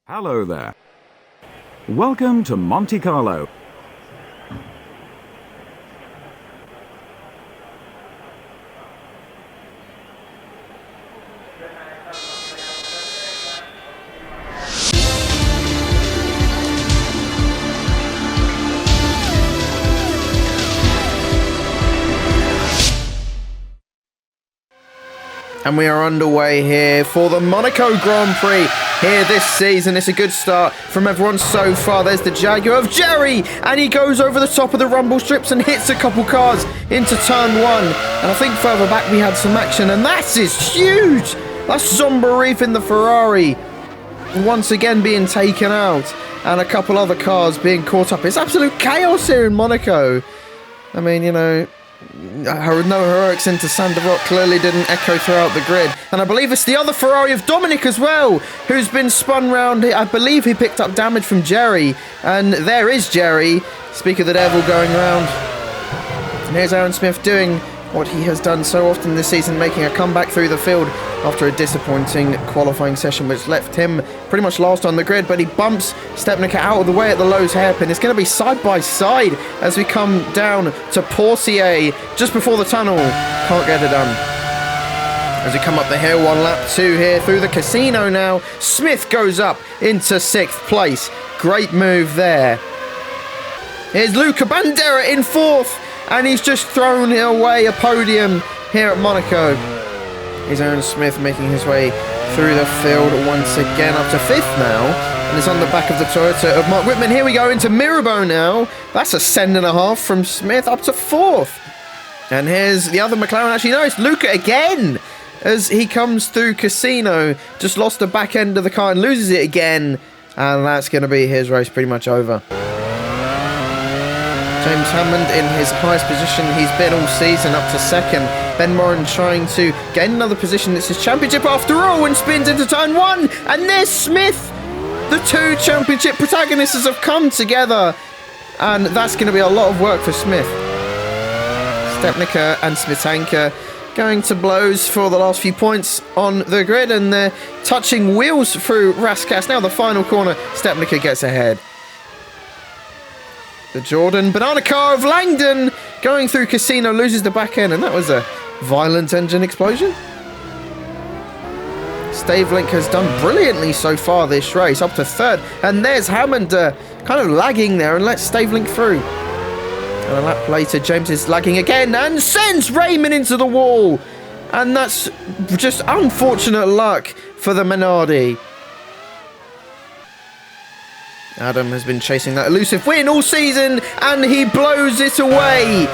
Hello there. Welcome to Monte Carlo. And we are underway here for the Monaco Grand Prix here this season. It's a good start from everyone so far. There's the Jaguar of Jerry, and he goes over the top of the rumble strips and hits a couple cars into turn one. And I think further back we had some action, and that is huge. That's Zombarif in the Ferrari once again being taken out, and a couple other cars being caught up. It's absolute chaos here in Monaco. I mean, you know, no heroics into Sanderot clearly didn't echo throughout the grid. And I believe it's the other Ferrari of Dominic as well, who's been spun round. I believe he picked up damage from Jerry. And there is Jerry, speak of the devil, going around. And here's Aaron Smith doing what he has done so often this season, making a comeback through the field after a disappointing qualifying session, which left him pretty much last on the grid. But he bumps Stepnica out of the way at the Lowe's hairpin. It's going to be side by side as we come down to Portier just before the tunnel. Can't get it done. As we come up the hill on lap 2 here through the casino now, Smith goes up into 6th place. Great move there. Here's Luca Bandera in 4th, and he's just thrown away a podium here at Monaco. Here's Aaron Smith making his way through the field once again, up to 5th now, and it's on the back of the Toyota of Mark Whitman. Here we go into Mirabeau now. That's a send and a half from Smith up to 4th. And here's the other McLaren. Actually, no, it's Luca again as he comes through Casino. Just lost the back end of the car and loses it again, and that's going to be his race pretty much over. James Hammond in his highest position he's been all season, up to 2nd. Ben Moran trying to gain another position. It's his championship after all, and spins into turn 1. And there's Smith. The two championship protagonists have come together, and that's going to be a lot of work for Smith. Stepnica and Smitanka going to blows for the last few points on the grid, and they're touching wheels through Raskas. Now the final corner, Stepnica gets ahead. The Jordan banana car of Langdon going through Casino loses the back end, and that was a violent engine explosion. Stavelink has done brilliantly so far this race, up to 3rd, and there's Hammond kind of lagging there and lets Stavelink through. And a lap later, James is lagging again and sends Raymond into the wall, and that's just unfortunate luck for the Minardi. Adam has been chasing that elusive win all season, and he blows it away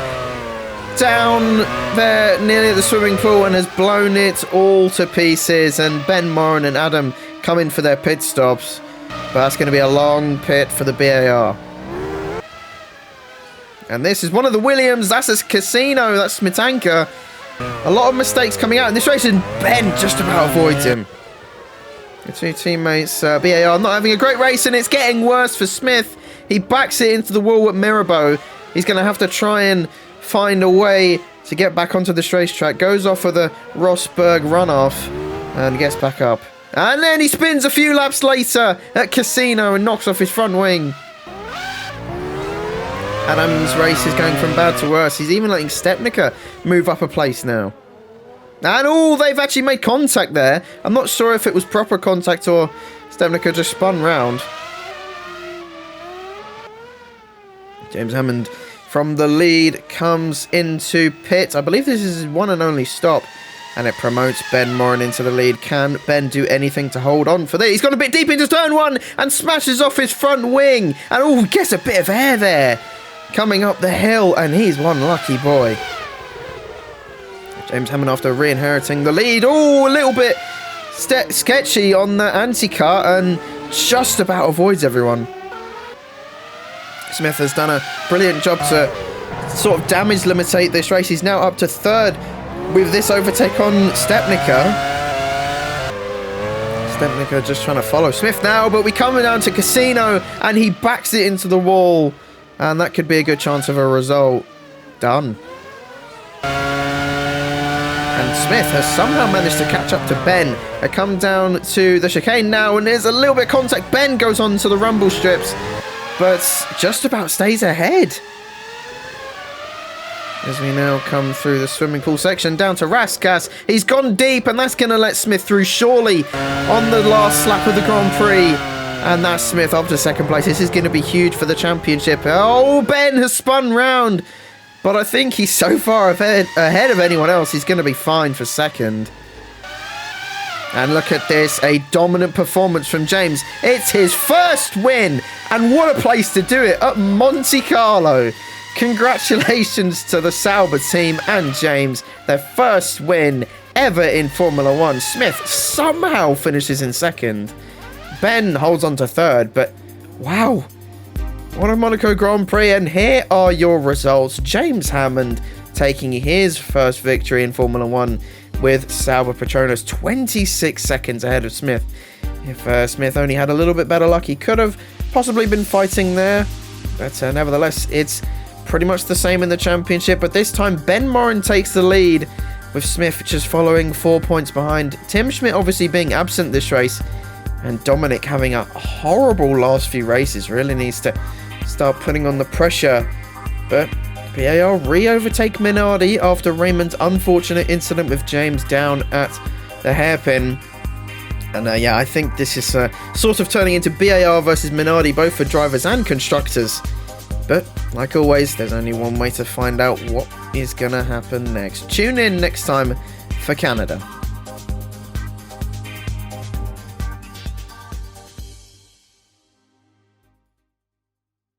down there nearly at the swimming pool and has blown it all to pieces. And Ben Moran and Adam come in for their pit stops, but that's going to be a long pit for the BAR. And this is one of the Williams. That's a Casino. That's Smitanka. A lot of mistakes coming out in this race, and Ben just about avoids him. The two teammates, BAR, not having a great race, and it's getting worse for Smith. He backs it into the wall at Mirabeau. He's going to have to try and find a way to get back onto this racetrack. Goes off of the Rosberg runoff and gets back up. And then he spins a few laps later at Casino and knocks off his front wing. Adam's race is going from bad to worse. He's even letting Stepnica move up a place now. And oh, they've actually made contact there. I'm not sure if it was proper contact or Stepnica just spun round. James Hammond from the lead comes into pit. I believe this is his one and only stop, and it promotes Ben Moran into the lead. Can Ben do anything to hold on for this? He's gone a bit deep into turn 1 and smashes off his front wing. And oh, gets a bit of air there coming up the hill, and he's one lucky boy. James Hammond after re-inheriting the lead. Oh, a little bit sketchy on the anti-car and just about avoids everyone. Smith has done a brilliant job to sort of damage limitate this race. He's now up to 3rd with this overtake on Stepnica. Stepnica just trying to follow Smith now, but we come down to Casino and he backs it into the wall, and that could be a good chance of a result. Done. And Smith has somehow managed to catch up to Ben. They come down to the chicane now, and there's a little bit of contact. Ben goes on to the rumble strips, but just about stays ahead. As we now come through the swimming pool section down to Raskas. He's gone deep, and that's going to let Smith through surely on the last lap of the Grand Prix. And that's Smith up to second place. This is going to be huge for the championship. Oh, Ben has spun round, but I think he's so far ahead of anyone else, he's going to be fine for second. And look at this, a dominant performance from James. It's his first win, and what a place to do it, at Monte Carlo. Congratulations to the Sauber team and James, their first win ever in Formula 1. Smith somehow finishes in second. Ben holds on to third, but wow, what a Monaco Grand Prix. And here are your results. James Hammond taking his first victory in Formula 1 with Sauber Petronas, 26 seconds ahead of Smith. If Smith only had a little bit better luck, he could have possibly been fighting there. But nevertheless, it's pretty much the same in the championship. But this time, Ben Morin takes the lead, with Smith just following 4 points behind. Tim Schmidt obviously being absent this race. And Dominic having a horrible last few races. Really needs to start putting on the pressure. But BAR re-overtake Minardi after Raymond's unfortunate incident with James down at the hairpin. And yeah, I think this is sort of turning into BAR versus Minardi, both for drivers and constructors. But like always, there's only one way to find out what is going to happen next. Tune in next time for Canada.